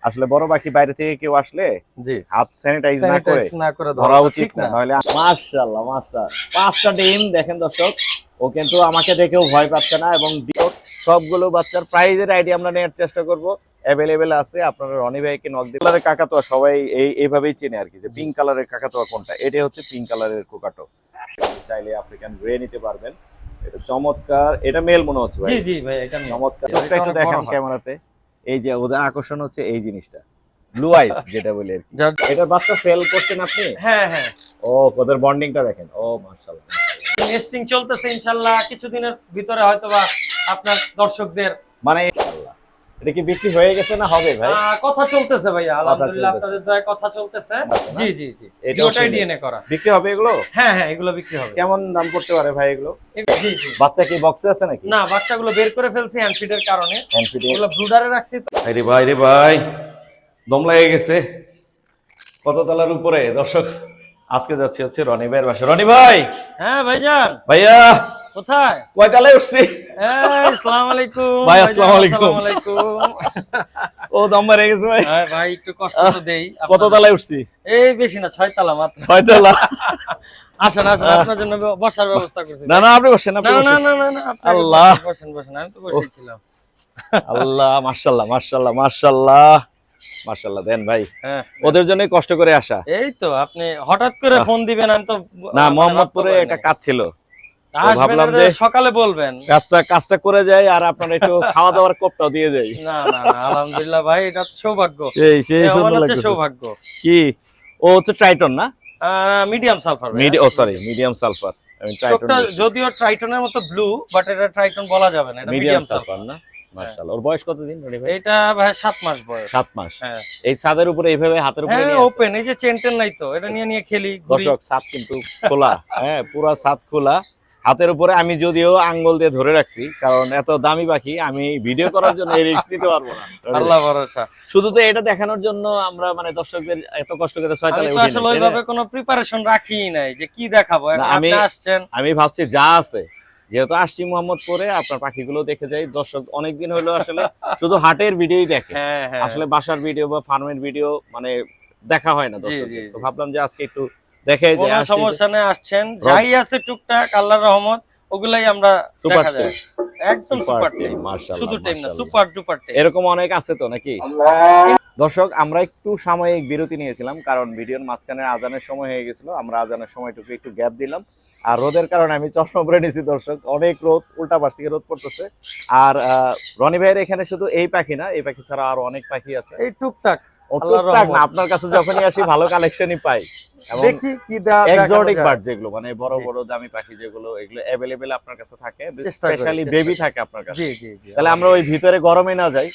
আসলে বড় পাখি বাইরে থেকে কেউ আসলে জি হাত স্যানিটাইজ না করে ধরা উচিত না, নাহলে মাশাআল্লাহ মাশাআল্লাহ 5টা ডিম দেখেন দর্শক, ও কিন্তু আমাকে দেখেও ভয় পাচ্ছে না। এবং সবগুলো বাচ্চার প্রাইজের আইডিয়া আমরা নেওয়ার চেষ্টা করব, অ্যাভেলেবেল আছে। আপনারা রনি ভাইকে নক দিন। কালারের কাকাতুয়া সবাই এইভাবেই চেনে আর কি, যে পিঙ্ক কালারের কাকাতুয়া কোনটা, এটা হচ্ছে পিঙ্ক কালারের কোকাটো। চাইলে আফ্রিকান গ্রে নিতে পারবেন, এটা চমৎকার। এটা মেল মনে হচ্ছে ভাই। জি জি ভাই, এটা চমৎকার। চোখটা একটু দেখেন ক্যামেরাতে, এই যে ওদের আকর্ষণ হচ্ছে এই জিনিসটা, ব্লু আইস যেটা বলে আর কি। এটার বাচ্চা সেল করছেন আপনি? হ্যাঁ হ্যাঁ। ও ওদের বন্ডিংটা দেখেন, ও মাশাআল্লাহ। নেস্টিং চলতেছে, ইনশাআল্লাহ কিছুদিনের ভিতরে হয়তোবা আপনার দর্শকদের মানে এটা কি বিক্রি হয়ে গেছে না হবে ভাই? কথা চলতেছে ভাইয়া, আলহামদুলিল্লাহ আপনাদের দয়ায় কথা চলতেছে। জি জি জি, ওটাই ডিএনএ করা। বিক্রি হবে এগুলো? হ্যাঁ হ্যাঁ, এগুলো বিক্রি হবে। কেমন দাম পড়তে পারে ভাই এগুলো? জি জি। বাচ্চা কি বক্সে আছে নাকি? না, বাচ্চাগুলো বের করে ফেলছি হ্যান্ডফিডের কারণে। এগুলো ব্রুডারে রাখছি তো। আরে ভাই রে ভাই, দম লেগে গেছে। কত তলার উপরে দর্শক, আজকে যাচ্ছি হচ্ছে রনি ভাইয়ের বাসা। রনি ভাই। হ্যাঁ ভাইজান। ভাইয়া কোথায়? কয় তলায় উঠছি? আসসালামু আলাইকুম ভাই। আসসালামু আলাইকুম। আসসালামু আলাইকুম। ও দম মেরে গেছে ভাই। হ্যাঁ ভাই, একটু কষ্ট তো দেই। কত তলায় উঠছি? এই বেশি না, 6 তলা মাত্র। 6 তলা। আসেন আসেন, আপনার জন্য বসার ব্যবস্থা করছি। না না, আপনি বসেন, আপনি বসেন। না না না না, আল্লাহ, বসেন বসেন, আমি তো বসেই ছিলাম। আল্লাহ মাশাআল্লাহ মাশাআল্লাহ মাশাআল্লাহ মাশাআল্লাহ। দেন ভাই, হ্যাঁ ওদের জন্যই কষ্ট করে আসা। এই তো আপনি হঠাৎ করে ফোন দিবেন, আমি তো না, মোহাম্মদপুরে একটা কাজ ছিল, ভাবলাম যে সকালে বলবেন, কাজটা করে যাই আর আপনার একটু খাওয়া দাওয়ার কোপটাও দিয়ে যাই। না না না, আলহামদুলিল্লাহ ভাই, এটা সৌভাগ্য। সেই সুন্দর লাগছে। সৌভাগ্য কি ও তো ট্রাইটন না? Medium sulphur. Medium sulphur. চোখটা যদিও ট্রাইটনের মতো ব্লু, বাট এটা ট্রাইটন বলা যাবে না, এটা মিডিয়াম সালফার না। মাশাআল্লাহ। ওর বয়স কতদিন রনি ভাই? এটা ভাই 7 মাস বয়স। 7 মাস। হ্যাঁ। এই ছাদের উপরে এইভাবে হাতের উপরে নিয়ে ওপেন, এই যে চেন টেন নাই তো, এটা নিয়ে নিয়ে খেলি ঘুরি। দর্শক ছাদ কিন্তু খোলা, হ্যাঁ পুরো ছাদ খোলা। হাতের উপরে আমি যদিও আঙ্গুল দিয়ে ধরে রাখছি, কারণ এত দামি পাখি আমি ভিডিও করার জন্য রিস্ক নিতে পারবো না। আল্লাহ ভরসা। শুধু তো এটা দেখানোর জন্য আমরা মানে দর্শকদের এত কষ্ট করে 6 তলায় উঠি। আসলে ওইভাবে কোনো প্রিপারেশন রাখিই নাই যে কি দেখাবো। আপনি আসছেন, আমি ভাবছি যা আছে, যেহেতু আসছি মোহাম্মদপুরে, আপনার পাখিগুলো দেখে যাই। দর্শক অনেকদিন হলো আসলে শুধু হাটের ভিডিওই দেখে, আসলে বাসার ভিডিও বা ফার্মের ভিডিও মানে দেখা হয় না দর্শক। তো ভাবলাম যে আজকে একটু দেখে যে সমস্যা নেই, আসছেন যাই আছে টুকটাক আল্লাহর রহমত, ওগুলাই আমরা দেখা যায়। একদম সুপার টিম, মাশাআল্লাহ, শুধু টিম না, সুপার ডুপার টিম। এরকম অনেক আছে তো নাকি? দর্শক আমরা একটু সাময়িক বিরতি নিয়েছিলাম, কারণ ভিডিওর মাঝখানে আজানের সময় হয়ে গেছিল। আমরা আজানের সময়টুকু একটু গ্যাপ দিলাম, আর রোদের কারণে আমি চশমা পরে নিয়েছি দর্শক। অনেক রোদ, উল্টা পাশ থেকে রোদ পড়তেছে। আর রনি ভাইয়ের এখানে শুধু এই পাখি না, এই পাখি ছাড়া আরো অনেক পাখি আছে। এই টুকটাক আপনার কাছে যখনই আসি ভালো কালেকশনই পাই। দেখি কি এক্সোটিক বার্ড যেগুলো মানে বড় বড় দামি পাখি যেগুলো, এগুলো अवेलेबल আপনার কাছে থাকে, স্পেশালি বেবি থাকে আপনার কাছে। তাহলে আমরা ওই ভিতরে গরমে না যাই,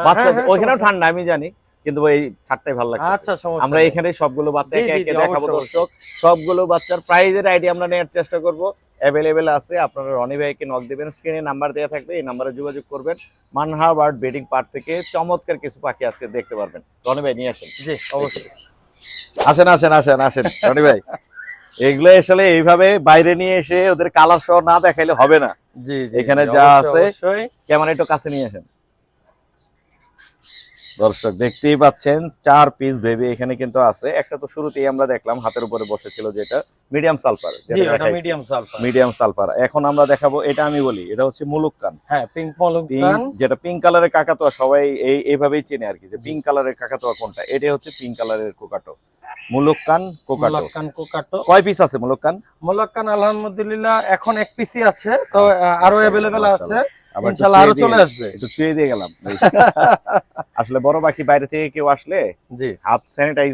বাচ্চা ওইখানেও ঠান্ডা আমি জানি, কিন্তু ওই ছাড়টাই ভালো লাগে। আচ্ছা, আমরা এখানে সবগুলো বাচ্চা একে একে দেখাবো দর্শক। সবগুলো বাচ্চার প্রাইজের আইডিয়া আমরা নেওয়ার চেষ্টা করব, অ্যাভেলেবেল আছে। আপনারা রনি ভাইকে নক দিবেন, স্ক্রিনে নাম্বার দেওয়া থাকবে, এই নাম্বারে যোগাযোগ করবেন। মানহা বার্ড ব্রিডিং পার্ক থেকে চমৎকার কিছু পাখি আজকে দেখতে পারবেন। রনি ভাই নিয়ে আসেন। জি অবশ্যই, আসেন আসেন আসেন আসেন রনি ভাই। এগুলো আসলে এইভাবে বাইরে নিয়ে এসে ওদের কালার সহ না দেখাইলে হবে না। জি জি, এখানে যা আছে ক্যামেরা একটু কাছে নিয়ে আসেন। দর্শক দেখতেই পাচ্ছেন 4 পিস বেবি এখানে কিন্তু আছে। একটা তো শুরুতেই আমরা দেখলাম হাতের উপরে বসেছিল, যেটা মিডিয়াম সালফার। Medium sulphur. এখন আমরা দেখাবো, এটা আমি বলি এটা হচ্ছে মুলুক্কান। হ্যাঁ, পিঙ্ক মুলুক্কান, যেটা পিঙ্ক কালারের কাকাতুয়া সবাই এইভাবেই চেনে আর কি, যে পিঙ্ক কালারের কাকাতুয়া কোনটা, এটা হচ্ছে পিঙ্ক কালারের কোকাটো। মুলুক্কান কোকাটো। কয় পিস আছে মুলুক্কান? মুলুক্কান আলহামদুলিল্লাহ এখন 1 পিসই আছে, তো আরো अवेलेबल আছে, ইনশাআল্লাহ আরো চলে আসবে। একটু ছুঁয়ে দিয়ে গেলাম। আসলে বড় পাখি বাইরে থেকে কেউ আসলে জি হাত স্যানিটাইজ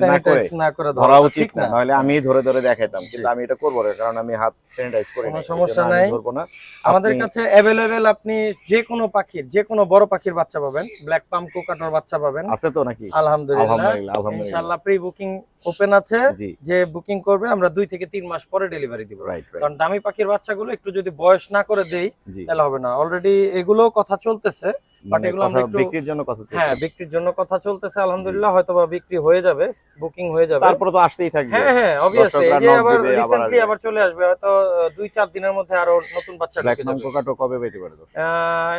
না করে ধরা উচিত না, নাহলে আমি ধরে ধরে দেখাইতাম, কিন্তু আমি এটা করব না, কারণ আমি হাত স্যানিটাইজ করি না। কোনো সমস্যা নাই, ধরবো না। আমাদের কাছে अवेलेबल আপনি যে কোনো পাখির, যে কোনো বড় পাখির বাচ্চা পাবেন। ব্ল্যাক পাম কোকাটোর বাচ্চা পাবেন। আছে তো নাকি? আলহামদুলিল্লাহ ইনশাআল্লাহ প্রি বুকিং ওপেন আছে, জি যে বুকিং করবে আমরা 2 থেকে 3 মাস পরে ডেলিভারি দিব। রাইট রাইট কারণ দামি পাখির বাচ্চাগুলো একটু যদি বয়স না করে দেই জি তাহলে হবে না। অলরেডি এগুলো কথা চলতেছে, বাট মানে এগুলো কথা আমরা একটু বিক্রির জন্য কথা চলছে। হ্যাঁ বিক্রির জন্য কথা চলতেছে, আলহামদুলিল্লাহ হয়তোবা বিক্রি হয়ে যাবে, বুকিং হয়ে যাবে। তারপরে তো আসতেই থাকবে। হ্যাঁ হ্যাঁ অবভিয়াসলি, এই দর্শকরা যে নক আবার দিবে, আবার রিসেন্টলি আসবে। আবার চলে আসবে হয়তো 2-4 দিনের মধ্যে আরো নতুন বাচ্চা ব্ল্যাক ঢুকে ম্যাম যাবে। কোকাটো কবে পেতে পারে দর্শক?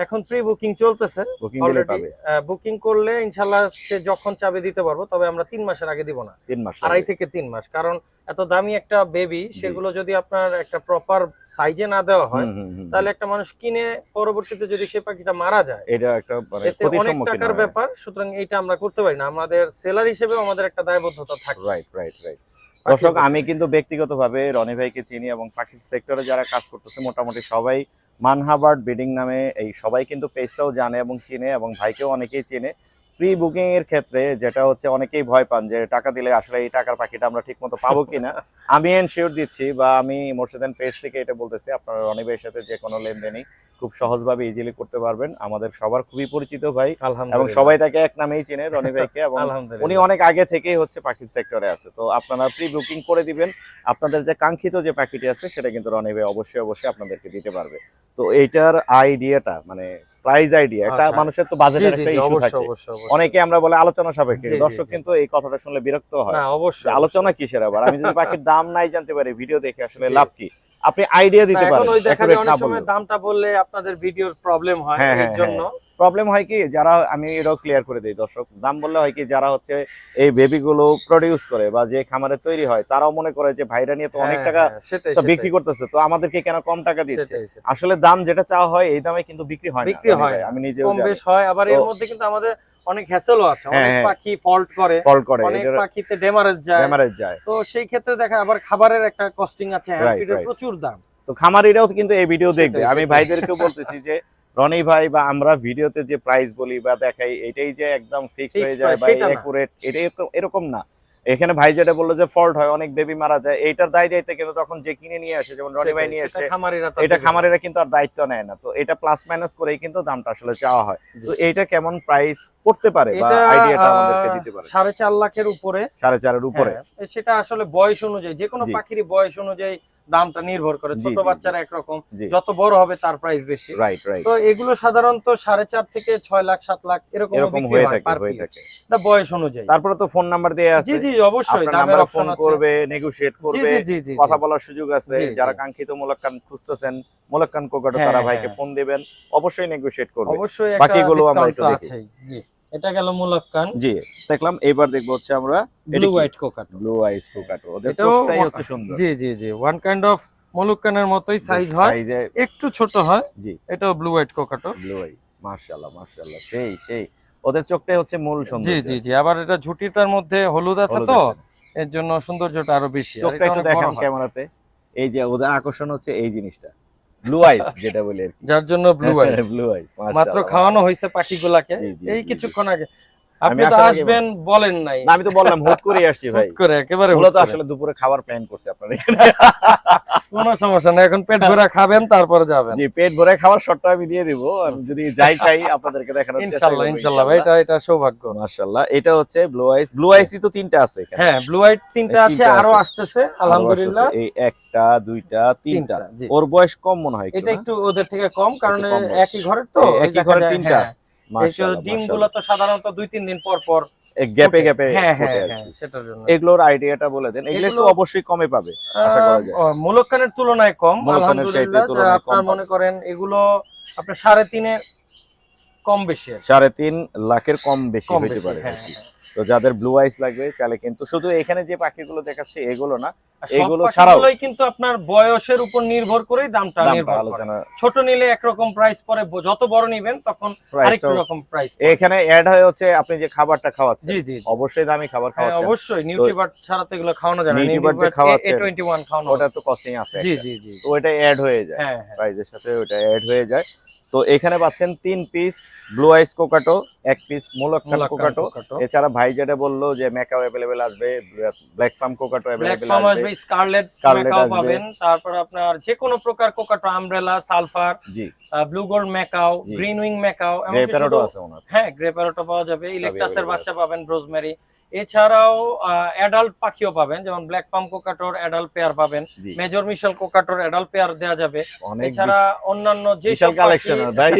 এখন প্রি বুকিং চলতেছে বুকিং দিলে অলরেডি। পাবে বুকিং করলে ইনশাআল্লাহ সে যখন চাবে দিতে পারবো, তবে আমরা 3 মাসের আগে দিব না, 3 মাস 2.5 থেকে 3 মাস। কারণ এত দামি একটা বেবি, সেগুলো যদি আপনার একটা প্রপার সাইজে না দেওয়া হয় তাহলে একটা মানুষ কিনে পরবর্তীতে যদি সে পাখিটা মারা যায়, এটা একটা মানে এতে ক্ষতির অনেক সম্মুখীন টাকার হয়। ব্যাপার। সুতরাং এটা আমরা করতে পারি না, আমাদের সেলার হিসেবে আমাদের একটা দায়বদ্ধতা থাকে। Right right right. দর্শক আমি কিন্তু ব্যক্তিগতভাবে রনি ভাইকে চিনি এবং পাখির সেক্টরে যারা কাজ করতেছে মোটামুটি সবাই মানহা বার্ড ব্রিডিং নামে এই সবাই কিন্তু পেজটাও জানে এবং চিনে, এবং ভাইকেও অনেকেই চিনে। প্রি বুকিং এর ক্ষেত্রে যেটা হচ্ছে অনেকেই ভয় পান যে টাকা দিলে আসলে এই টাকার পাখিটা আমরা ঠিক মতো পাবো কিনা, আমি এনশিওর দিচ্ছি বা আমি মোর্শেদান পেজ থেকে এটা বলতেছি, আপনারা রনি ভাইয়ের সাথে যে কোনো লেনদেনই খুব সহজভাবে ইজিলি করতে পারবেন। আমাদের সবার খুবই পরিচিত ভাই এবং আলহামদুলিল্লাহ, সবাই তাকে এক নামেই চিনে রনি ভাইকে, এবং উনি আলহামদুলিল্লাহ। অনেক আগে থেকেই হচ্ছে পাখির সেক্টরে আছে। তো আপনারা প্রি বুকিং করে দিবেন, আপনাদের যে কাঙ্ক্ষিত যে পাখিটি আছে সেটা কিন্তু রনি ভাই অবশ্যই অবশ্যই আপনাদেরকে দিতে পারবে। তো এইটার আইডিয়াটা মানে প্রাইস আইডিয়া, এটা আচ্ছা। মানুষের তো বাজেটের একটা ইস্যু থাকে, অনেকে আমরা বলে আলোচনা সাপেক্ষে, জি, জি, দর্শক জি। কিন্তু এই কথাটা শুনলে বিরক্ত হয় না যে অবশ্যই আলোচনা কিসের আবার, আমি যদি পাখির দাম নাই জানতে পারি ভিডিও দেখে আসলে জি। লাভ কি? আপনি আইডিয়া দিতে না, পারেন, এখন ওই দেখা accurate যায় না অনেক সময় বললেও। দামটা বললে আপনাদের ভিডিওর প্রবলেম হয়, হ্যাঁ এর হ্যাঁ জন্য প্রবলেম হয় কি, যারা আমি এটাও ক্লিয়ার করে দিই দর্শক, দাম বললে হয় কি, যারা হচ্ছে এই বেবিগুলো প্রডিউস করে বা যে খামারে তৈরি হয় তারাও মনে করে যে ভাইরা নিয়ে তো অনেক হ্যাঁ, টাকা হ্যাঁ, সেটাই বিক্রি করতেছে, তো আমাদেরকে কেন কম টাকা দিচ্ছে। সেটাই, সেটাই। আসলে দাম যেটা চাওয়া হয় এই দামে কিন্তু বিক্রি হয় না, বিক্রি রনি হয় ভাই, না, আমি নিজেও কম জানি। বেশ হয়। আবার তো এর মধ্যে কিন্তু আমাদের অনেক হ্যাসেলও আছে, হ্যাঁ, অনেক হ্যাঁ। পাখি ফল্ট করে, কল করে অনেক এটার পাখিতে ড্যামারেজ যায়। ক্যামেরায় যায়। তো সেই ক্ষেত্রে দেখা আবার খাবারের একটা কস্টিং আছে, হ্যান্ড রাইট ফিডের রাইট। প্রচুর দাম। তো খামারিরাও কিন্তু এই ভিডিও দেখবে, সেটাই, আমি সেটাই। ভাইদেরকেও বলতেছি যে রনি ভাই বা আমরা ভিডিওতে যে প্রাইস বলি বা দেখাই এটাই যে একদম ফিক্সড হয়ে Fixed যায় price বা সেটা না। একুরেট, এটাই এরকম না। এখানে ভাই যেটা বললো যে ফল্ট হয়, অনেক বেবি মারা যায়, এইটার দায় দায়িত্ব কিন্তু তখন যে কিনে নিয়ে আসে, যেমন রনি ভাই সেটাই, নিয়ে সেটা আসে, খামারিরা তো এটা দেবে না। খামারিরা কিন্তু আর দায়িত্ব নেয় না। তো এটা প্লাস মাইনাস করেই কিন্তু দামটা আসলে চাওয়া হয়। জি। তো এইটা কেমন প্রাইস পড়তে পারে বা এটা আইডিয়াটা আমাদেরকে দিতে পারে? 4.5 লাখের উপরে। 4.5 উপরে। হ্যাঁ, সেটা আসলে বয়স অনুযায়ী, যে কোনো জি পাখিরই বয়স অনুযায়ী দামটা নির্ভর করে। জি ছোট জি বাচ্চারা একরকম, জি যত বড় হবে তার প্রাইস বেশি। Right right. তো এগুলো সাধারণত 4.5 থেকে 6 লাখ 7 লাখ এরকম এরকম বিক্রি হয়ে হয় থাকে পার হয়ে পিস, থাকে। এটা বয়স অনুযায়ী। তারপরে তো ফোন নাম্বার দেয়া জি আছে, জি অবশ্যই, আপনার দামের নাম্বারে অপশন ফোন আছে। করবে, নেগোশিয়েট জি করবে, জি জি জি কথা জি। বলার সুযোগ আছে। জি, যারা জি। কাঙ্ক্ষিত মোলাক্কান খুঁজতেছেন, মোলাক্কান কোকাটো, হ্যাঁ, তারা ভাইকে হ্যাঁ। ফোন দিবেন, অবশ্যই নেগোশিয়েট করবে। অবশ্যই একটা বাকিগুলো আমরা ডিসকাউন্ট একটু তো দেখি। আছেই। জি, এটা গেল মুলাক্কান জি দেখলাম, এবার দেখবো হচ্ছে আমরা ব্লু হোয়াইট কোকাটো। ব্লু আইস কোকাটো, ওদের এটাও চোখটাই হচ্ছে সুন্দর। জি জি জি, ওয়ান কাইন্ড অফ মুলুক্কানের মতোই সাইজ হয়, সাইজে একটু ছোট হয়। জি এটাও ব্লু হোয়াইট কোকাটো। ব্লু আইস, মাশাআল্লাহ মাশাআল্লাহ, সেই সেই ওদের চোখটাই হচ্ছে মূল জি সৌন্দর্য। জি জি, আবার এটা ঝুটিটার মধ্যে হলুদ আছে হলুদ তো, আছে। এর জন্য সৌন্দর্যটা আরো বেশি। আর চোখটা এটা একটু অনেক বড় দেখেন হয়, ক্যামেরাতে, এই যে ওদের আকর্ষণ হচ্ছে এই জিনিসটা, ব্লু আইস যেটা বলি আর কি। যার জন্য ব্লু হোয়াইট। ব্লু আইস মাত্র মাশাআল্লাহ খাওয়ানো হয়েছে পাখিগুলাকে জি জি এই জি, জি। কিছুক্ষণ আগে। আমি আপনি তো আসার আগে আসবেন বলেন নাই, না, আমি তো বললাম হুট করে আসছি ভাই, হুট করে, একেবারে হুট মূলত করে। আসলে দুপুরে খাবার প্ল্যান করছি আপনার এখানে। কোনো সমস্যা না, এখন পেট ভরে খাবেন তারপরে যাবেন। জি পেট ভরে খাবার শর্টটা আমি দিয়ে দিব, আমি যদি যাই খাই আপনাদেরকে দেখানোর চেষ্টা ইনশাআল্লাহ করব ইনশাআল্লাহ ভাই, এটা সৌভাগ্য। মাশাআল্লাহ। এটা হচ্ছে ব্লু আইস, ব্লু আইসই তো তিনটা আছে এখানে। হ্যাঁ, ব্লু হোয়াইট তিনটা এই আছে, তিনটা আরো আছে। আসতেছে আরো আলহামদুলিল্লাহ। আসতেছে, এই একটা দুইটা তিনটা। জি। ওর বয়স কম মনে হয় এটা একটু, একটু ওদের থেকে কম, কারণ একটু কম বয়স। একই ঘরের তো, এই একই ঘরের তিনটা। মাশাআল্লাহ ডিম গুলো মাশাআল্লাহ, তো সাধারণত 2-3 দিন পর পর গ্যাপে ফোটে। গ্যাপে হ্যাঁ ফোটে হ্যাঁ আর হ্যাঁ, কি। সেটার জন্য এগুলোর আইডিয়াটা বলে দেন, এগুলো তো এগুলো অবশ্যই কমে পাবে আশা করা যায়। মুলক্কানের তুলনায় কম মুলক্কানের চাইতে আলহামদুলিল্লাহ। তুলনায় কম আপনার পাবে। মনে করেন এগুলো আপনার 3.5 কম বেশি আর কি। 3.5 লাখের কম বেশি কম হইতে বেশি, পারে আর হ্যাঁ কি। হ্যাঁ। তো যাদের ব্লু আইস লাগবে চাইলে কিন্তু, শুধু এখানে যে পাখিগুলো দেখাচ্ছে এগুলো না, আর সব এগুলো ছাড়াও পাখিগুলোই কিন্তু আপনার বয়সের উপর নির্ভর করেই দামটা দামটা নির্ভর করে। আলোচনা, ছোট নিলে একরকম প্রাইস পরে, যত বড় নিবেন তখন আরেকটু প্রাইসটাও রকম প্রাইস। এখানে অ্যাড হয়ে হচ্ছে আপনি যে খাবারটা খাওয়াচ্ছেন, জি জি জি। অবশ্যই দামি খাবার হ্যাঁ খাওয়াচ্ছেন, অবশ্যই, নিউট্রিবার্ট ছাড়া তো এগুলো খাওয়ানো যায় না। নিউট্রিবার্ট যে নিউট্রিবার্ট খাওয়াচ্ছেন, A21 খাওয়ানো ওটা হয়। তো কস্টিং আছে জি একটা। জি জি। তো ওটা অ্যাড হয়ে যায়, হ্যাঁ হ্যাঁ। প্রাইসের সাথে ওটা অ্যাড হয়ে যায়। তো এখানে পাচ্ছেন 3 পিস ব্লু আইস কোকাটো, 1 পিস মুলক্কান কোকাটো, এছাড়া ভাই যেটা বললো যে ম্যাকাও অ্যাভেলেবেল আসবে, ব্ল্যাক পাম কোকাটো ব্ল্যাক অ্যাভেলেবেল পাম আসবে, আসবে, স্কারলেট স্কারলেট ম্যাকাও আসবে। পাবেন, তারপর আপনার যে কোনো প্রকার কোকাটো, আমব্রেলা, সালফার, জি ব্লু গোল্ড ম্যাকাও, জি। গ্রিন উইং ম্যাকাও, গ্রে এমনকি প্যারোটও শুধু আছে ওনার। হ্যাঁ গ্রে প্যারোটো পাওয়া যাবে, ইলেকটাসের available বাচ্চা আছে। পাবেন, রোজমেরি, এছাড়াও অ্যাডাল্ট পাখিও পাবেন, যেমন ব্ল্যাক পাম কোকাটর অ্যাডাল্ট পেয়ার পাবেন, জি। মেজর মিশাল কোকাটর অ্যাডাল্ট পেয়ার দেওয়া যাবে। অনেক এছাড়া অন্যান্য যে বিশাল কালেকশন ভাই,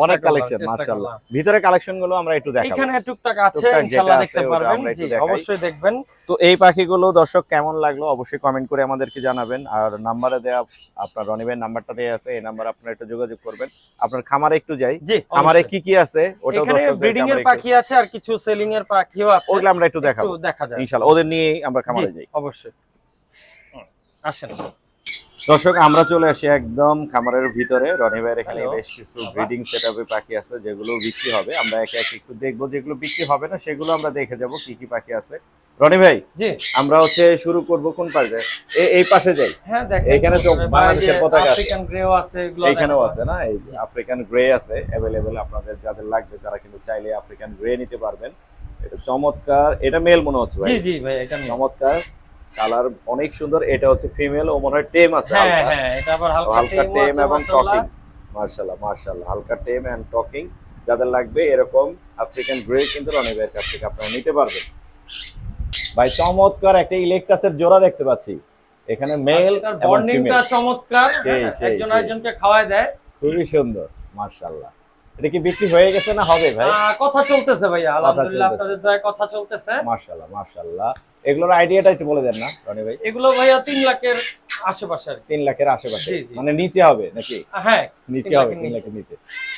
অনেক কালেকশন চেষ্টা মাশাআল্লাহ। করলাম। ভিতরে কালেকশন গুলো আমরা একটু দেখাবো। এখানে টুকটাক আছে, টুকটাক যেটা ইনশাআল্লাহ আছে দেখতে ওটা পারবেন। আমরা জি একটু দেখাই। অবশ্যই দেখবেন। তো এই পাখিগুলো দর্শক কেমন লাগলো অবশ্যই কমেন্ট করে আমাদেরকে জানাবেন। আর নাম্বারে দেয়া আপনার রনি ভাইয়ের নাম্বারটা দেয়া আছে, এই নাম্বারে আপনারা একটু যোগাযোগ করবেন। আপনার খামারে একটু যাই, জি খামারে অবশ্যই। কি কি আছে ওটাও এখানে দর্শকদেরকে ব্রিডিং এর আমরা একটু পাখি আছে আর কিছু সেলিং এর পাখিও আছে, ওগুলো আমরা একটু দেখাবো একটু দেখা যায় ইনশাআল্লাহ। ওদের নিয়েই আমরা খামারে জি যাই। অবশ্যই। আসেন দর্শক আমরা চলে আসি একদম খামারের ভিতরে। রনি ভাইয়ের এখানে Hello. বেশ কিছু ব্রিডিং সেটআপে পাখি আছে যেগুলো বিক্রি হবে। আমরা একে একে একটু দেখবো, যেগুলো বিক্রি হবে না সেগুলো আমরা দেখে যাব কি কি পাখি আছে। রনি ভাই জি আমরা হচ্ছে শুরু করব কোন পাশে? এই পাশে যাই। হ্যাঁ দেখেন, এখানে তো বাংলাদেশের পতাকা আছে, আফ্রিকান গ্রেও আছে, এগুলো এইখানেও দেখাবো। আছে না, এই যে আফ্রিকান গ্রে আছে अवेलेबल। আপনাদের যাদের লাগবে তারা কিন্তু চাইলে আফ্রিকান গ্রে নিতে পারবেন। এটা চমৎকার, এটা মেল মনে হচ্ছে ভাই। জি জি ভাই এটা নিয়ে। চমৎকার কালার, অনেক সুন্দর। এটা হচ্ছে ফিমেল, ও মনে হয় টেম আছে হ্যাঁ হালকা। হ্যাঁ এটা আবার হালকা হালকা টেমও টেম আছে, এবং মাশাআল্লাহ। টকিং। মাশাআল্লাহ মাশাআল্লাহ, হালকা টেম এন্ড টকিং। যাদের লাগবে এরকম আফ্রিকান গ্রে কিন্তু রনি ভাইয়ের কাছ থেকে আপনারা নিতে পারবেন। ভাই চমৎকার একটা ইলেকট্রাসের জোড়া দেখতে পাচ্ছি এখানে, মেল এটার এবং বর্নিংটা ফিমেল। চমৎকার, সেই, সেই, একজন সেই। আরেকজনকে খাওয়ায় দেয়। খুবই সুন্দর মাশাআল্লাহ। এটা কি বিক্রি হয়ে গেছে না হবে ভাই? কথা চলতেছে ভাইয়া, আলহামদুলিল্লাহ চলতেছে। আপনাদের দয়ায় কথা চলতেছে। মাশাআল্লাহ মাশাআল্লাহ। এগুলোর আইডিয়াটা একটু বলে দেন না রনি ভাই। এগুলো ভাইয়া 3 লাখের আশেপাশে আর কি। 3 লাখের আশেপাশে, জি, জি। মানে নিচে হবে নাকি? হ্যাঁ নিচে 3 হবে, লাখের 3 লাখের নিচে।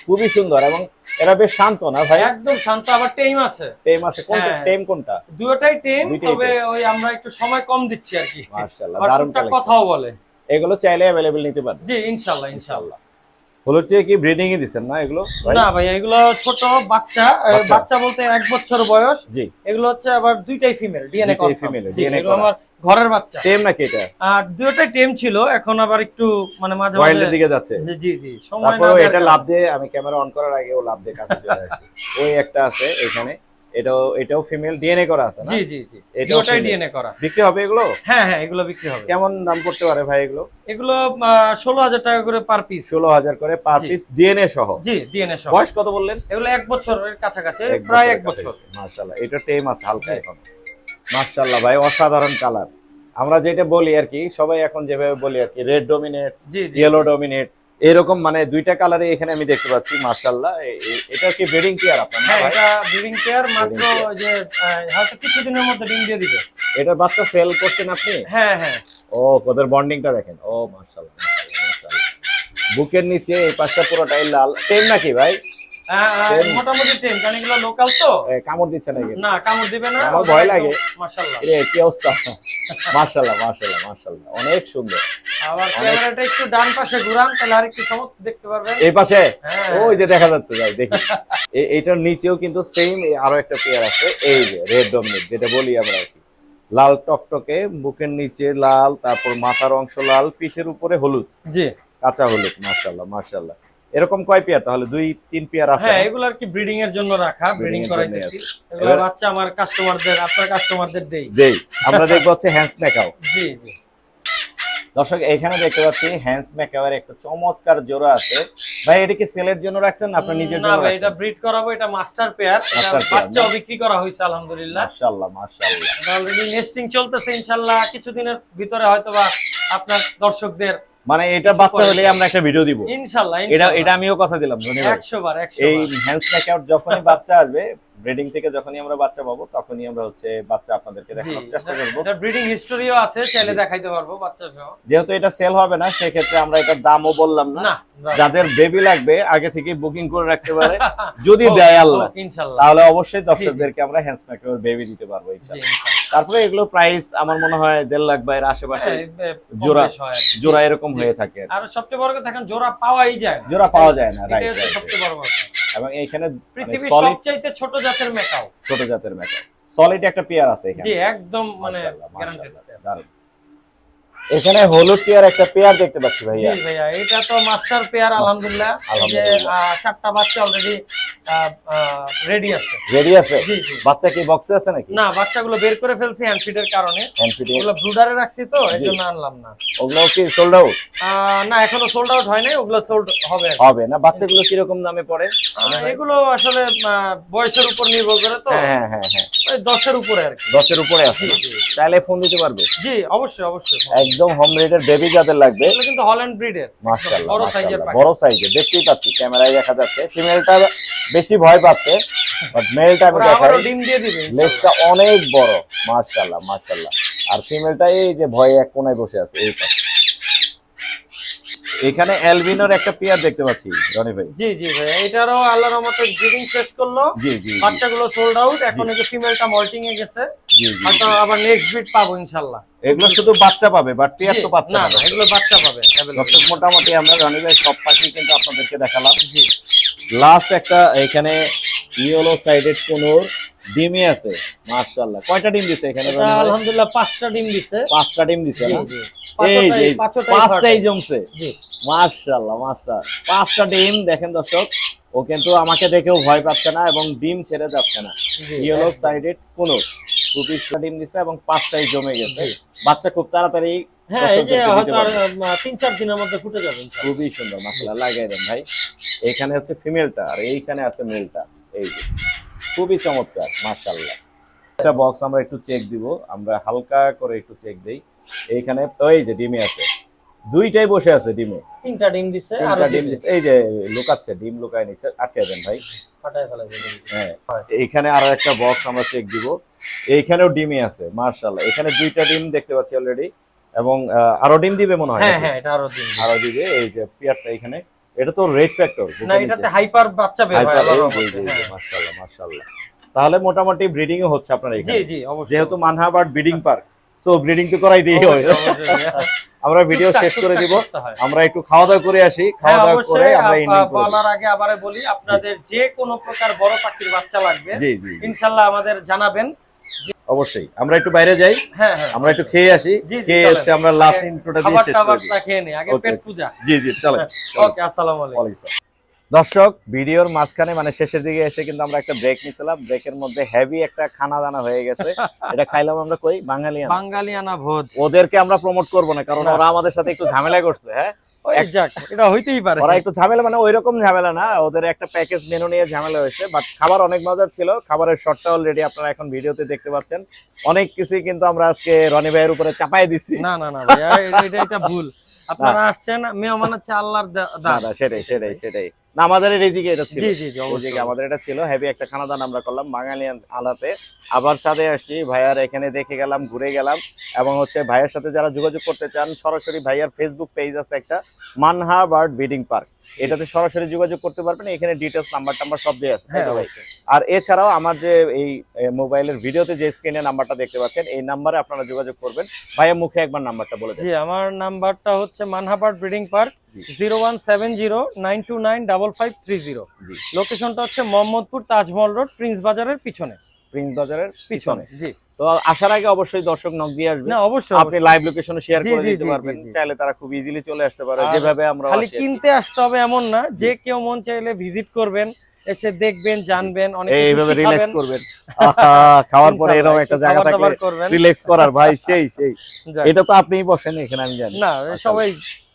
খুবই সুন্দর এবং এরা বেশ শান্ত না ভাই? একদম শান্ত, আবার টেম আছে। টেম আছে কোনটা? হ্যাঁ। টেম কোনটা? দুটোটাই টেম, দুইটাই তবে tame। ওই আমরা একটু সময় কম দিচ্ছি আর কি। মাশাআল্লাহ আর দারুণ টুকটাক কালেকশন। কথাও বলে। এগুলো চাইলে अवेलेबल নিতে পারবেন জি ইনশাআল্লাহ ইনশাআল্লাহ। হলুদটিয়া কি ব্রিডিং এ দিবেন না এগুলো ভাই? না ভাই এগুলো ছোট বাচ্চা, বাচ্চা। বাচ্চা বলতে 1 বছর বয়স। জি। এগুলো হচ্ছে আবার দুইটাই ফিমেল, ডিএনএ দুইটাই কনফার্ম। female, জি, DNA এগুলো করা। আমার ঘরের বাচ্চা। টেম নাকি এটা? আর দুটোটাই টেম ছিল, এখন আবার একটু মানে মাঝে ওয়াইল্ডের মাঝে দিকে যাচ্ছে। জি জি জি সময় না তারপরে দেওয়ার এটা কারণে। লাভ দিয়ে, আমি ক্যামেরা অন করার আগে ও লাভ দিয়ে কাছে চলে আসে। ওই একটা আছে এখানে, এটাও ফিমেল, ডিএনএ করা আছে না? জি জি জি এটাও দুটোটাই female। ডিএনএ করা। বিক্রি হবে এগুলো? হ্যাঁ হ্যাঁ এগুলো বিক্রি হবে। কেমন দাম পড়তে পারে ভাই এগুলো? এগুলো 16,000 টাকা করে পার পিস। 16,000 করে পার জি। পিস, ডিএনএ সহ। জি ডিএনএ সহ। বয়স কত বললেন? এগুলো 1 বছরের কাছাকাছি, প্রায় 1 বছর। মাশাআল্লাহ, এটা টেম আছে হালকা জি। এখন। মাশাআল্লাহ ভাই, অসাধারণ কালার। আমরা যেটা বলি আর কি, সবাই এখন যেভাবে বলি আর কি, রেড ডমিনেট, জি জি ইয়েলো ডমিনেট, এরকম মানে দুইটা কালারে এখানে আমি দেখতে পাচ্ছি। মাশাআল্লাহ, এটা কি ব্রিডিং পেয়ার আপনার? না হ্যাঁ ভাই? এটা ব্রিডিং পেয়ার, মাত্র Breeding pair। ওই যে হয়তো কিছুদিনের মধ্যে ডিম দিয়ে দিবে। এটার বাচ্চা সেল করছেন আপনি? হ্যাঁ হ্যাঁ ও ওদের বন্ডিংটা দেখেন। ও মাশাআল্লাহ মাশাআল্লাহ। বুকের নিচে এই পাশটা পুরোটাই লাল। টেম নাকি ভাই? Same। মোটামুটি টেম, কারণ এগুলো লোকাল তো। কামড় দিচ্ছে নাকি? না কামড় দিবে না, আমার ভয় লাগে। মাশাআল্লাহ। কি অবস্থা? মাশাআল্লাহ মাশাআল্লাহ মাশাআল্লাহ, অনেক সুন্দর। আবার ক্যামেরাটা একটু ডান পাশে ঘুরান, তাহলে আরেকটু চমৎকার দেখতে পারবেন। এই পাশে হ্যাঁ। ওই যে দেখা যাচ্ছে, যাই দেখি। এইটার নিচেও কিন্তু সেম আরো একটা পেয়ার আছে, এই যে রেড ডমিনেট যেটা বলি আমরা আর কি। লাল টকটকে, বুকের নিচে লাল, তারপর মাথার অংশ লাল, পিঠের উপরে হলুদ, জি কাঁচা হলুদ। মাশাআল্লাহ মাশাআল্লাহ। এরকম কয় পেয়ার তাহলে? 2-3 পেয়ার আছে? হ্যাঁ এগুলো আর কি ব্রিডিং এর জন্য রাখা, ব্রিডিং Breeding এর করাইতেছি। জন্যই এগুলো এবার- বাচ্চা আমার কাস্টমারদের, আপনার কাস্টমারদের দেই। যেই আমরা দেখবো হচ্ছে হ্যান্ডস মেকাও। জি জি দর্শক এখানে দেখতে পাচ্ছি হ্যান্ডস মেকাওয়ের একটা চমৎকার জোড়া আছে। ভাই এটা কি সেলের জন্য রাখছেন না আপনার নিজের না জন্য ভাই, এটা রাখছেন? ব্রিড করাবো, এটা মাস্টার পেয়ার। এটা Master pair, বাচ্চাও বিক্রি করা হয়েছে আলহামদুলিল্লাহ। মাশাআল্লাহ মাশাআল্লাহ। এটা অলরেডি নেস্টিং চলতেছে, ইনশাআল্লাহ কিছুদিনের ভিতরে হয়তোবা আপনার দর্শকদের মানে এটা বাচ্চা হলে আমরা একটা ভিডিও দিব ইনশাআল্লাহ এটা আমিও কথা দিলাম ধন্যবাদ। 100 বার 100 এই বার। হ্যান্ডস মেকআউট যখনই বাচ্চা আসবে, ব্রিডিং থেকে যখনই আমরা বাচ্চা পাবো, তখনই আমরা হচ্ছে বাচ্চা আপনাদেরকে জি, দেখানোর চেষ্টা করব। এটা ব্রিডিং হিস্টোরিও আছে, চাইলে জি। দেখাইতে পারবো বাচ্চা সহ। যেহেতু এটা সেল হবে না, সেক্ষেত্রে আমরা এটার দামও বললাম না। না যাদের বেবি লাগবে আগে থেকে বুকিং করে রাখতে পারে, যদি দেয় আল্লাহ, ইনশাআল্লাহ। তাহলে অবশ্যই দর্শকদেরকে আমরা হ্যান্ডস মেকআউট বেবি দিতে পারবো জি ইনশাআল্লাহ। ইনশাআল্লাহ। তারপরে এগুলো প্রাইস আমার মনে হয় 1.5 লাখ বা এর আশেপাশে হ্যাঁ, জোড়া কম বেশ হয় আর কি। জোড়া এরকম জি। হয়ে থাকে। আর সবচেয়ে বড় কথা, দেখেন জোড়া পাওয়াই যায় না। জোড়া পাওয়া যায় না, এটাই রাইট হচ্ছে সবচেয়ে বড় কথা। এবং এইখানে পৃথিবীর সলিড সবচাইতে ছোট জাতের মেকাও। ছোট জাতের মেকআপ, সলিড একটা পেয়ার আছে এখানে। মানে মাশাআল্লাহ, গ্যারান্টেড। মাশাআল্লাহ, দারুণ। এখানে হলুদ টিয়ার একটা পেয়ার দেখতে পাচ্ছি ভাইয়া। জি ভাইয়া, এটা তো মাস্টার পেয়ার আলহামদুলিল্লাহ। এই যে 4টা বাচ্চা অলরেডি রেডি আছে। রেডি আছে? জি জি। বাচ্চা কি বক্সে আছে নাকি? না, বাচ্চাগুলো বের করে ফেলছি হ্যান্ড ফিডের কারণে। হ্যান্ড ফিডে ওগুলো ব্রুডারে রাখছি তো এজন্য আনলাম না। ওগুলো কি সোল্ড আউট? না, এখনো সোল্ড আউট হয় নাই, ওগুলো সোল্ড হবে। হবে না? বাচ্চাগুলো কি রকম দামে পড়ে? এগুলো আসলে বয়সের উপর নির্ভর করে তো। হ্যাঁ হ্যাঁ হ্যাঁ, ওই 10 এর উপরে আর কি। 10 এর উপরে আছে না? চাইলে ফোন দিতে পারবে? জি অবশ্যই অবশ্যই। একদম হোম রেডের বেবি যাদের লাগবে, এগুলো কিন্তু হল্যান্ড ব্রিডের, মাশাআল্লাহ বড় সাইজের মাশাআল্লাহ, বড় সাইজের দেখতেই পাচ্ছি, ক্যামেরায় দেখা যাচ্ছে। ফিমেলটা বেশি ভয় পাচ্ছে, বাট মেলটা আমি দেখাই, আবারও ডিম দিয়ে দিবে। লেজটা অনেক বড়, মাশাআল্লাহ মাশাআল্লাহ। আর ফিমেলটা এই যে ভয়ে এক কোণায় বসে আছে এই পাশে। এখানে অ্যালবিনোর একটা পেয়ার দেখতে পাচ্ছি রনি ভাই। জি জি ভাই, এটারও আল্লাহর রহমতে ব্রিডিং শেষ করলো। জি জি, বাচ্চাগুলো সোল্ড আউট, এখন এই যে ফিমেলটা মল্টিং এ গেছে। জি জি, হয়তো আবার নেক্সট ব্রিড পাবো ইনশাআল্লাহ। এগুলো শুধু বাচ্চা পাবে, বাট পেয়ার তো পাচ্ছে না না। না, এগুলো বাচ্চা পাবে। দর্শক মোটামুটি আমরা রনি ভাই সব পাখি কিন্তু আপনাদেরকে দেখালাম। জি, লাস্ট একটা এখানে ইয়েলো সাইডেড কোনোর ডিমই আছে, মাশাআল্লাহ। কয়টা ডিম দিছে এখানে রনি ভাই? আলহামদুলিল্লাহ 5টা ডিম দিছে। 5টা ডিম দিছে না? জি, এই যে পাঁচটাই 5টাই জমছে, জি। মাশাআল্লাহ মাশাআল্লাহ। 5টা ডিম দেখেন দর্শক, ও কিন্তু আমাকে দেখেও ভয় পাচ্ছে না এবং ডিম ছেড়ে যাচ্ছে না। ইয়েলো সাইডেড কোন খুবই ডিম দিছে এবং 5টাই জমে গেছে। বাচ্চা খুব তাড়াতাড়ি, হ্যাঁ এই যে হয়তো আর 3-4 দিনের মধ্যে ফুটে যাবে ইনশাআল্লাহ। খুবই সুন্দর, মাশাআল্লাহ। লাগাই দেন ভাই। এখানে হচ্ছে ফিমেলটা আর এইখানে আছে মেলটা, এই যে খুবই চমৎকার, মাশাআল্লাহ। একটা বক্স আমরা একটু চেক দিব, আমরা হালকা করে একটু চেক দেই। এইখানে ওই যে ডিমে আছে, দুইটাই বসে আছে ডিমে। 3টা ডিম দিছে আর 3টা ডিম দিছে, এই যে লুকাচ্ছে, ডিম লুকায় নিচ্ছে, আটকে দেন ভাই। ফাটায় ফেলাইছে। হ্যাঁ, এইখানে আরো একটা বক্স আমরা চেক দিব, এইখানেও ডিমই আছে, মাশাআল্লাহ। এখানে 2টা ডিম দেখতে পাচ্ছি অলরেডি এবং আরো ডিম দিবে মনে হয়। হ্যাঁ হ্যাঁ, এটা আরো ডিম আরো দিবে। এই যে পেয়ারটা এখানে, এটা তো রেড ফ্যাক্টর না, এটাতে হাইপার বাচ্চা বের হয় আল্লাহর রহমতে। মাশাআল্লাহ মাশাআল্লাহ। তাহলে মোটামুটি ব্রিডিং ও হচ্ছে আপনার জি এখানে? জি অবশ্যই। যেহেতু Manha bird breeding park, so breeding তো করাই দিই হয়। আমরা ভিডিও শেষ করে দিব, আমরা একটু খাওয়া দাওয়া করে আসি, খাওয়া দাওয়া করে আমরা এন্ডিং করব। বলার আগে আবারো বলি, আপনাদের যে কোনো প্রকার বড় পাখির বাচ্চা লাগবে জি জি ইনশাআল্লাহ আমাদের জানাবেন। অবশ্যই। আমরা একটু বাইরে যাই, হ্যাঁ হ্যাঁ, আমরা একটু খেয়ে আসি, খেয়ে হচ্ছে আমরা লাস্ট ইন্ট্রোটা দিয়ে শেষ করে দিই। খেয়ে নেই, আগে পেট পূজা। জি জি, চলেন। ওকে, আসসালামু আলাইকুম। দর্শক, ভিডিওর মাঝখানে মানে শেষের দিকে এসে কিন্তু আমরা একটা ব্রেক নিছিলাম। ব্রেকের মধ্যে হেভি একটা খানা দানা হয়ে গেছে। এটা খাইলাম আমরা কই বাঙালিয়ানা ভোজ। ওদেরকে আমরা প্রমোট করব না, কারণ ওরা আমাদের সাথে একটু ঝামেলা করছে। হ্যাঁ, এটা হইতেই পারে। ওরা একটু ঝামেলা, মানে ওইরকম ঝামেলা না, ওদের একটা প্যাকেজ মেনু নিয়ে ঝামেলা হয়েছে। বাট খাবার অনেক মজার ছিল। খাবারের শটটা অলরেডি আপনারা এখন ভিডিওতে দেখতে পাচ্ছেন। অনেক কিছুই কিন্তু আমরা আজকে রনি ভাইয়ের উপরে চাপাই দিছি। না না না ভাইয়া, এটা ভুল। আপনারা আসছেন, মেহমান হচ্ছে আল্লাহর দান। সেটাই সেটাই সেটাই না, আমাদের রিজিকে এটা ছিল। জি জি জি, অবশ্যই আমাদের এটা ছিল। হেভি একটা খানা দান আমরা করলাম বাঙালি আলাতে। আবার সাথে আসছি ভাইয়ার এখানে, দেখে গেলাম, ঘুরে গেলাম। এবং হচ্ছে ভাইয়ের সাথে যারা যোগাযোগ করতে চান, সরাসরি ভাইয়ার ফেসবুক পেজ আছে একটা, মানহা বার্ড ব্রিডিং পার্ক। এটাতে সরাসরি যোগাযোগ করতে পারবেন। এখানে ডিটেইলস নাম্বার সব দেয়া আছে। আর এছাড়াও আমার যে এই মোবাইলের ভিডিওতে যে স্ক্রিনে নাম্বারটা দেখতে পাচ্ছেন, এই নাম্বারে আপনারা যোগাযোগ করবেন। ভাইয়া মুখে একবার নাম্বারটা বলে দেন। জি, আমার নাম্বারটা হচ্ছে মানহা বার্ড ব্রিডিং পার্ক, 01709295530। লোকেশনটা হচ্ছে মোহাম্মদপুর তাজমহল রোড, প্রিন্স বাজারের পিছনে। প্রিন্স বাজারের পিছনে। জি। তো আসার আগে অবশ্যই দর্শক নক দিয়ে আসবে। না অবশ্যই, আপনি লাইভ লোকেশনে শেয়ার করে দিতে জি, পারবেন। জি, জি। চাইলে তারা খুব ইজিলি চলে আসতে পারে, যেভাবে আমরা খালি কিনতে আসতে হবে এমন না, যে কেউ মন চাইলে ভিজিট করবেন, এসে দেখবেন, জানবেন, অনেক কিছু এইভাবে শিখাবেন। রিল্যাক্স করবেন। খাওয়ার পরে এরকম একটা জায়গা থাকলে রিল্যাক্স করার, ভাই সেই এটা তো আপনিই বসেন এখানে, আমি জানি না, সবাই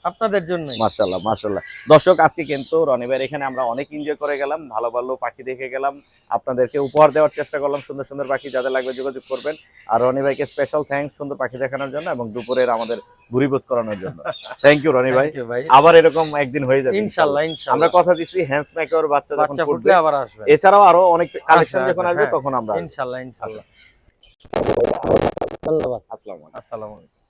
আপনাদের জন্য। মাশাআল্লাহ মাশাআল্লাহ। দর্শক, আজকে কিন্তু রনি ভাইয়ের এখানে আমরা অনেক এনজয় করে গেলাম, ভালো ভালো পাখি দেখে গেলাম, আপনাদেরকে উপহার দেওয়ার চেষ্টা করলাম। সুন্দর সুন্দর পাখি যাদের লাগবে যোগাযোগ করবেন। আর রনি ভাইকে স্পেশাল থ্যাঙ্কস সুন্দর পাখি দেখানোর জন্য এবং দুপুরের আমাদের ভুরিভোজ করানোর জন্য। থ্যাংক ইউ রনি ভাই। আবার এরকম একদিন হয়ে যাবে ইনশাআল্লাহ ইনশাআল্লাহ। আমরা কথা দিছি, হ্যান্স মেকার বাচ্চা যখন ফুটবে আবার আসবে। এছাড়াও আরো অনেক কালেকশন যখন আসবে তখন আমরা ইনশাআল্লাহ ইনশাআল্লাহ। ধন্যবাদ। আসসালামু আলাইকুম।